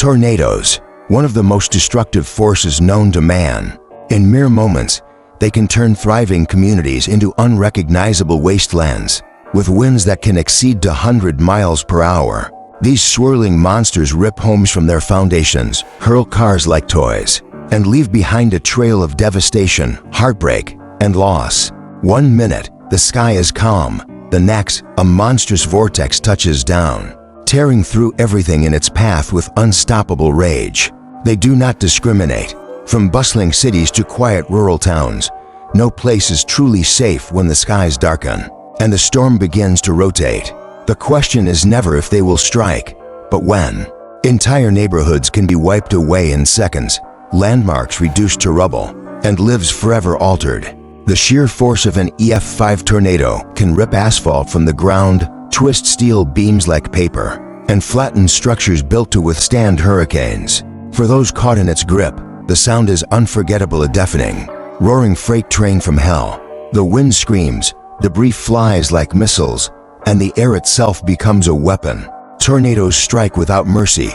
Tornadoes, one of the most destructive forces known to man. In mere moments, they can turn thriving communities into unrecognizable wastelands. With winds that can exceed 100 miles per hour, these swirling monsters rip homes from their foundations, hurl cars like toys, and leave behind a trail of devastation, heartbreak, and loss. One minute, the sky is calm. The next, a monstrous vortex touches down, tearing through everything in its path with unstoppable rage. They do not discriminate. From bustling cities to quiet rural towns, no place is truly safe when the skies darken and the storm begins to rotate. The question is never if they will strike, but when. Entire neighborhoods can be wiped away in seconds, landmarks reduced to rubble, and lives forever altered. The sheer force of an EF5 tornado can rip asphalt from the ground, twist steel beams like paper, and flatten structures built to withstand hurricanes. For those caught in its grip, the sound is unforgettable, a deafening, roaring freight train from hell. The wind screams, debris flies like missiles, and the air itself becomes a weapon. Tornadoes strike without mercy,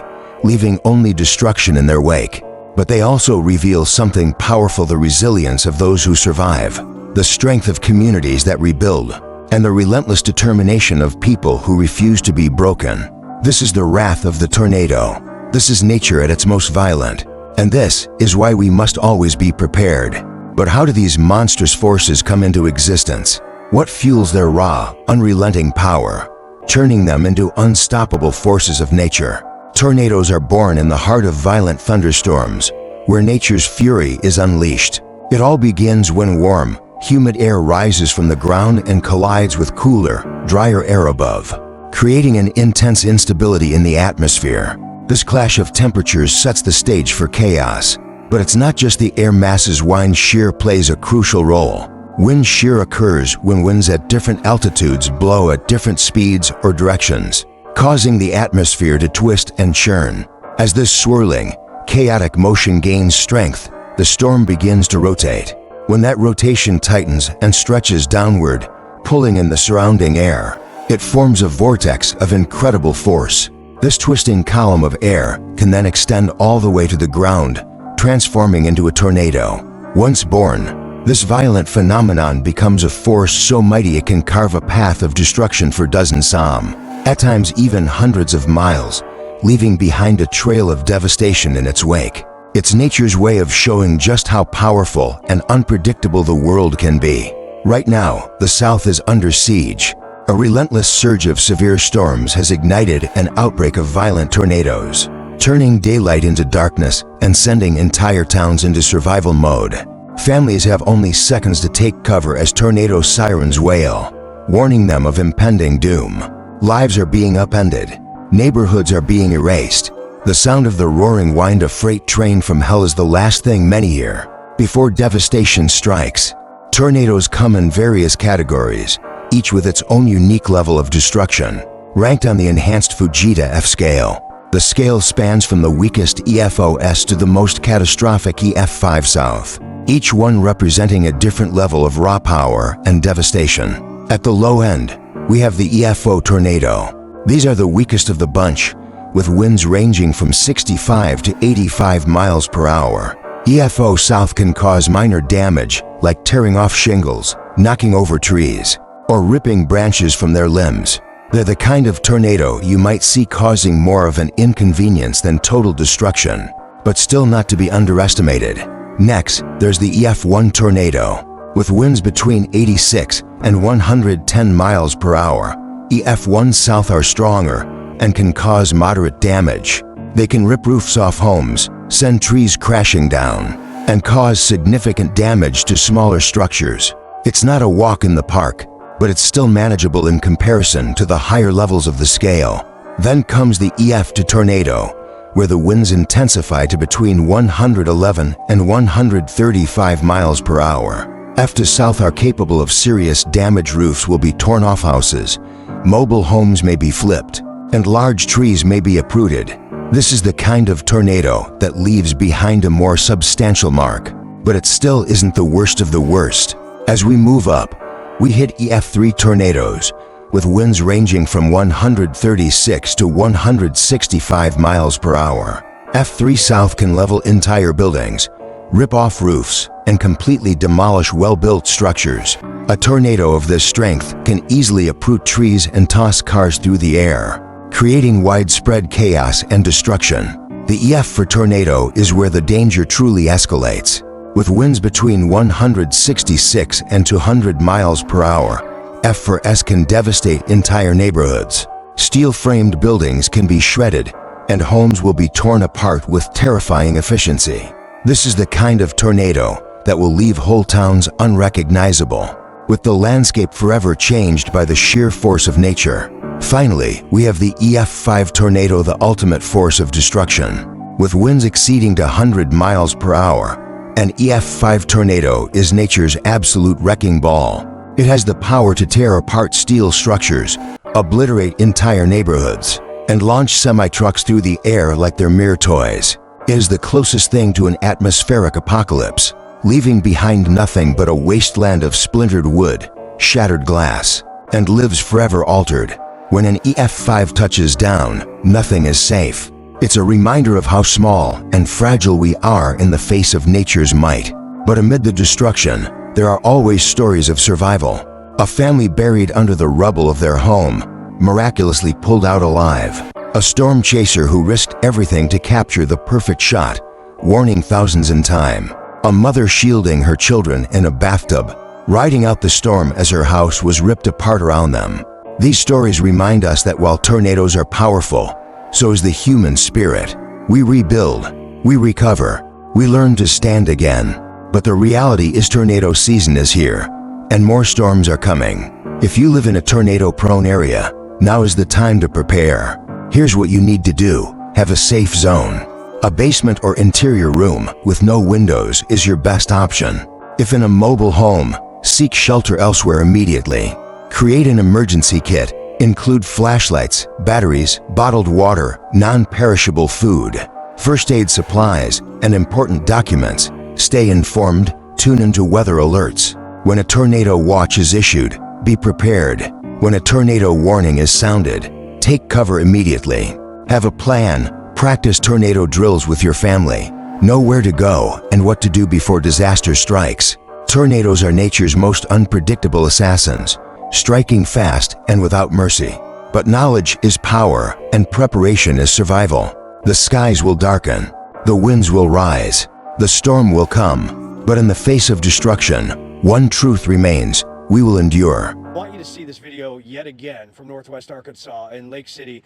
leaving only destruction in their wake. But they also reveal something powerful: the resilience of those who survive, the strength of communities that rebuild, and the relentless determination of people who refuse to be broken. This is the wrath of the tornado. This is nature at its most violent. And this is why we must always be prepared. But how do these monstrous forces come into existence? What fuels their raw, unrelenting power, turning them into unstoppable forces of nature? Tornadoes are born in the heart of violent thunderstorms, where nature's fury is unleashed. It all begins when warm, humid air rises from the ground and collides with cooler, drier air above, creating an intense instability in the atmosphere. This clash of temperatures sets the stage for chaos. But it's not just the air masses. Wind shear plays a crucial role. Wind shear occurs when winds at different altitudes blow at different speeds or directions, causing the atmosphere to twist and churn. As this swirling, chaotic motion gains strength, the storm begins to rotate. When that rotation tightens and stretches downward, pulling in the surrounding air, it forms a vortex of incredible force. This twisting column of air can then extend all the way to the ground, transforming into a tornado. Once born, this violent phenomenon becomes a force so mighty it can carve a path of destruction for dozens, some, at times even hundreds of miles, leaving behind a trail of devastation in its wake. It's nature's way of showing just how powerful and unpredictable the world can be. Right now, the South is under siege. A relentless surge of severe storms has ignited an outbreak of violent tornadoes, turning daylight into darkness and sending entire towns into survival mode. Families have only seconds to take cover as tornado sirens wail, warning them of impending doom. Lives are being upended. Neighborhoods are being erased. The sound of the roaring wind, a freight train from hell, is the last thing many hear before devastation strikes. Tornadoes come in various categories, each with its own unique level of destruction. Ranked on the enhanced Fujita F scale, the scale spans from the weakest EFOS to the most catastrophic EF5 South, each one representing a different level of raw power and devastation. At the low end, we have the EFO tornado. These are the weakest of the bunch, with winds ranging from 65 to 85 miles per hour. EFO South can cause minor damage, like tearing off shingles, knocking over trees, or ripping branches from their limbs. They're the kind of tornado you might see causing more of an inconvenience than total destruction, but still not to be underestimated. Next, there's the EF1 tornado. With winds between 86 and 110 miles per hour, EF1 South are stronger and can cause moderate damage. They can rip roofs off homes, send trees crashing down, and cause significant damage to smaller structures. It's not a walk in the park, but it's still manageable in comparison to the higher levels of the scale. Then comes the EF2 tornado, where the winds intensify to between 111 and 135 miles per hour. F2 South are capable of serious damage. Roofs will be torn off, houses, mobile homes may be flipped, and large trees may be uprooted. This is the kind of tornado that leaves behind a more substantial mark, but it still isn't the worst of the worst. As we move up, we hit EF3 tornadoes, with winds ranging from 136 to 165 miles per hour. F3 South can level entire buildings, rip off roofs, and completely demolish well-built structures. A tornado of this strength can easily uproot trees and toss cars through the air, creating widespread chaos and destruction. The EF for tornado is where the danger truly escalates. With winds between 166 and 200 miles per hour, F for S can devastate entire neighborhoods. Steel-framed buildings can be shredded, and homes will be torn apart with terrifying efficiency. This is the kind of tornado that will leave whole towns unrecognizable, with the landscape forever changed by the sheer force of nature. Finally, we have the EF5 tornado, the ultimate force of destruction. With winds exceeding 100 miles per hour, an EF5 tornado is nature's absolute wrecking ball. It has the power to tear apart steel structures, obliterate entire neighborhoods, and launch semi-trucks through the air like they're mere toys. It is the closest thing to an atmospheric apocalypse, leaving behind nothing but a wasteland of splintered wood, shattered glass, and lives forever altered. When an EF5 touches down, nothing is safe. It's a reminder of how small and fragile we are in the face of nature's might. But amid the destruction, there are always stories of survival. A family buried under the rubble of their home, miraculously pulled out alive. A storm chaser who risked everything to capture the perfect shot, warning thousands in time. A mother shielding her children in a bathtub, riding out the storm as her house was ripped apart around them. These stories remind us that while tornadoes are powerful, so is the human spirit. We rebuild, we recover, we learn to stand again. But the reality is tornado season is here, and more storms are coming. If you live in a tornado-prone area, now is the time to prepare. Here's what you need to do. Have a safe zone. A basement or interior room with no windows is your best option. If in a mobile home, seek shelter elsewhere immediately. Create an emergency kit. Include flashlights, batteries, bottled water, non-perishable food, first aid supplies, and important documents. Stay informed, tune into weather alerts. When a tornado watch is issued, be prepared. When a tornado warning is sounded, take cover immediately. Have a plan. Practice tornado drills with your family. Know where to go and what to do before disaster strikes. Tornadoes are nature's most unpredictable assassins, striking fast and without mercy. But knowledge is power, and preparation is survival. The skies will darken, the winds will rise, the storm will come, but in the face of destruction, one truth remains: we will endure. I want you to see this video yet again from Northwest Arkansas in Lake City.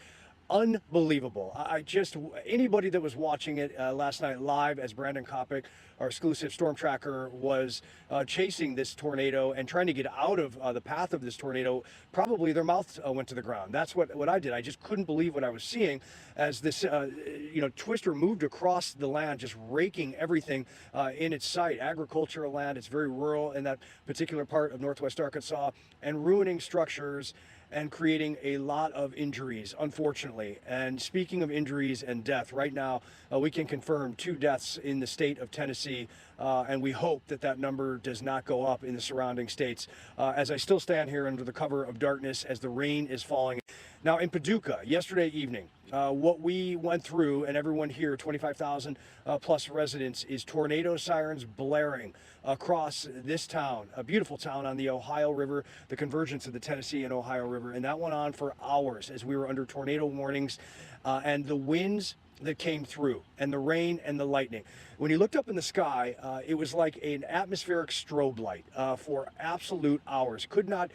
Unbelievable. Anybody that was watching it last night live as Brandon Kopic, our exclusive storm tracker, was chasing this tornado and trying to get out of the path of this tornado, probably their mouth went to the ground. That's what I did. I just couldn't believe what I was seeing as this twister moved across the land, just raking everything in its sight. Agricultural land, it's very rural in that particular part of Northwest Arkansas, and ruining structures and creating a lot of injuries, unfortunately. And speaking of injuries and death, right now we can confirm 2 deaths in the state of Tennessee, and we hope that that number does not go up in the surrounding states. As I still stand here under the cover of darkness as the rain is falling. Now in Paducah, yesterday evening, what we went through, and everyone here, 25,000 plus residents, is tornado sirens blaring across this town, a beautiful town on the Ohio River, the convergence of the Tennessee and Ohio River. And that went on for hours as we were under tornado warnings, and the winds that came through, and the rain and the lightning. When you looked up in the sky, it was like an atmospheric strobe light for absolute hours. Could not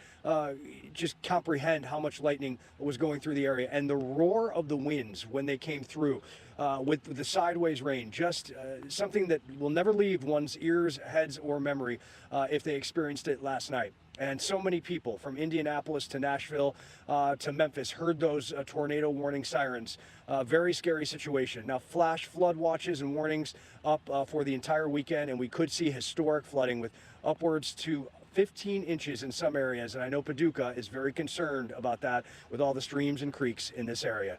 just comprehend how much lightning was going through the area. And the roar of the winds when they came through with the sideways rain, just something that will never leave one's ears, heads, or memory if they experienced it last night. And so many people from Indianapolis to Nashville to Memphis heard those tornado warning sirens. Very scary situation. Now, flash flood watches and warnings up for the entire weekend, and we could see historic flooding with upwards to 15 inches in some areas. And I know Paducah is very concerned about that with all the streams and creeks in this area.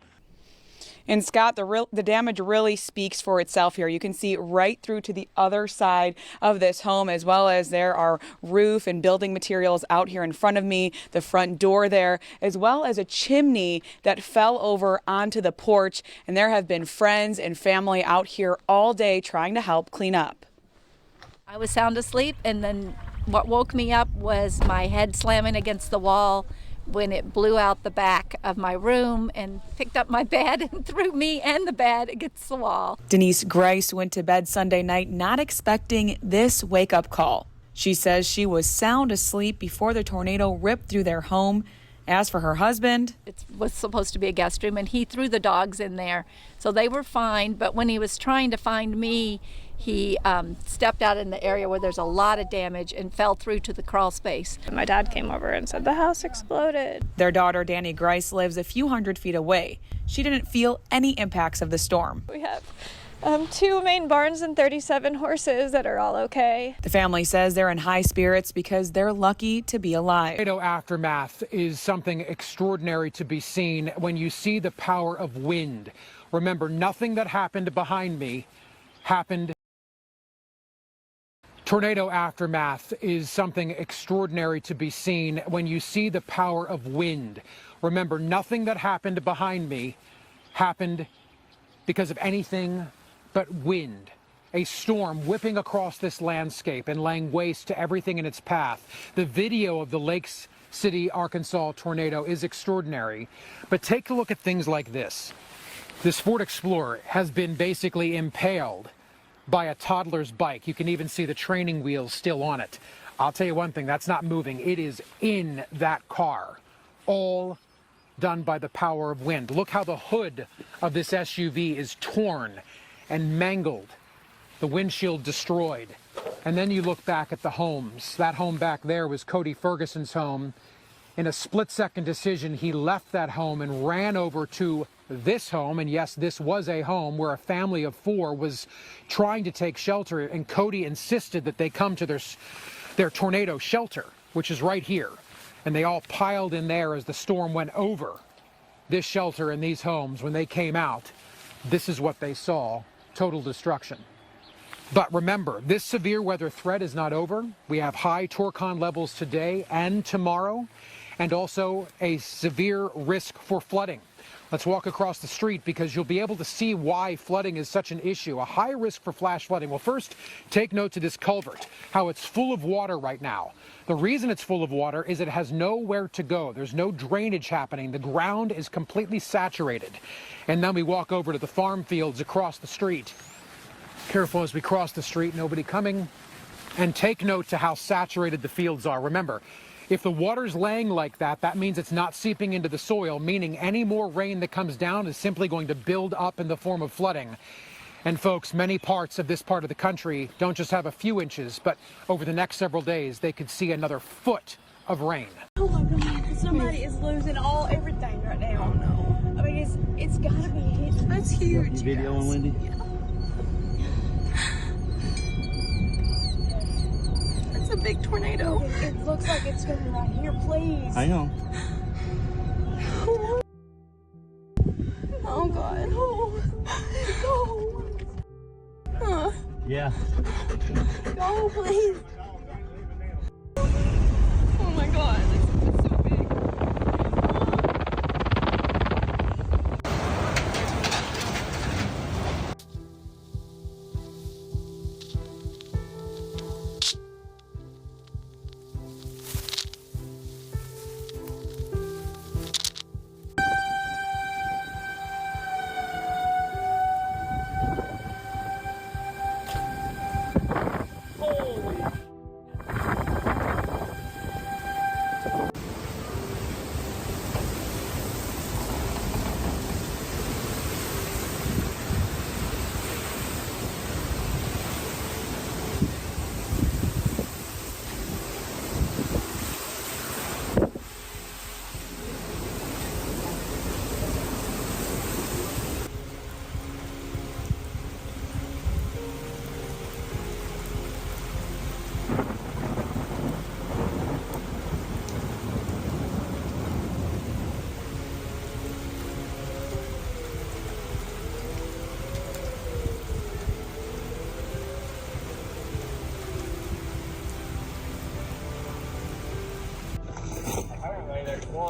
And Scott, the damage really speaks for itself here. You can see right through to the other side of this home, as well as there are roof and building materials out here in front of me, the front door there, as well as a chimney that fell over onto the porch. And there have been friends and family out here all day trying to help clean up. I was sound asleep, and then what woke me up was my head slamming against the wall when it blew out the back of my room and picked up my bed and threw me and the bed against the wall. Denise Grice went to bed Sunday night not expecting this wake-up call. She says she was sound asleep before the tornado ripped through their home. As for her husband, it was supposed to be a guest room, and he threw the dogs in there, so they were fine. But when he was trying to find me, he stepped out in the area where there's a lot of damage and fell through to the crawl space. My dad came over and said the house exploded. Their daughter, Danny Grice, lives a few hundred feet away. She didn't feel any impacts of the storm. We have 2 main barns and 37 horses that are all okay. The family says they're in high spirits because they're lucky to be alive. Tornado aftermath is something extraordinary to be seen when you see the power of wind. Remember, nothing that happened behind me happened. Tornado aftermath is something extraordinary to be seen when you see the power of wind. Remember, nothing that happened behind me happened because of anything but wind. A storm whipping across this landscape and laying waste to everything in its path. The video of the Lake City, Arkansas tornado is extraordinary, but take a look at things like this. This Ford Explorer has been basically impaled by a toddler's bike. You can even see the training wheels still on it. I'll tell you one thing, that's not moving. It is in that car, all done by the power of wind. Look how the hood of this SUV is torn and mangled, the windshield destroyed. And then you look back at the homes. That home back there was Cody Ferguson's home. In a split-second decision, he left that home and ran over to this home, and yes, this was a home where a family of 4 was trying to take shelter, and Cody insisted that they come to their tornado shelter, which is right here. And they all piled in there as the storm went over this shelter and these homes. When they came out, this is what they saw: total destruction. But remember, this severe weather threat is not over. We have high Torcon levels today and tomorrow, and also a severe risk for flooding. Let's walk across the street because you'll be able to see why flooding is such an issue, a high risk for flash flooding. Well, first, take note to this culvert, how it's full of water right now. The reason it's full of water is it has nowhere to go. There's no drainage happening. The ground is completely saturated. And then we walk over to the farm fields across the street. Careful as we cross the street, nobody coming. And take note to how saturated the fields are. Remember, if the water's laying like that, that means it's not seeping into the soil, meaning any more rain that comes down is simply going to build up in the form of flooding. And folks, many parts of this part of the country don't just have a few inches, but over the next several days, they could see another foot of rain. Oh my God, somebody is losing everything right now. Oh no. I mean, it's gotta be hit. That's huge. Video on Wendy? Yeah. That's a big tornado. It looks like it's coming right here, please. I know. Oh God. Oh. Oh. Yeah. Go, please. Oh my God. It's so big. Holy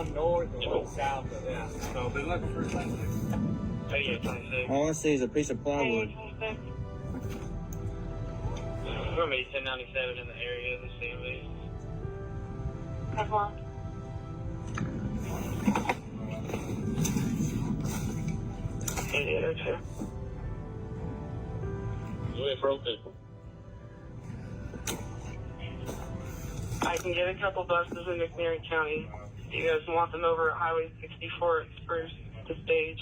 going north or going south of that. So they're looking for something. 3826. All I see is a piece of plywood. We're going to be 1097 in the area of the CMV. That's one. We're broken. I can get a couple buses in McNairy County. Do you guys want them over at Highway 64 at Spruce to stage?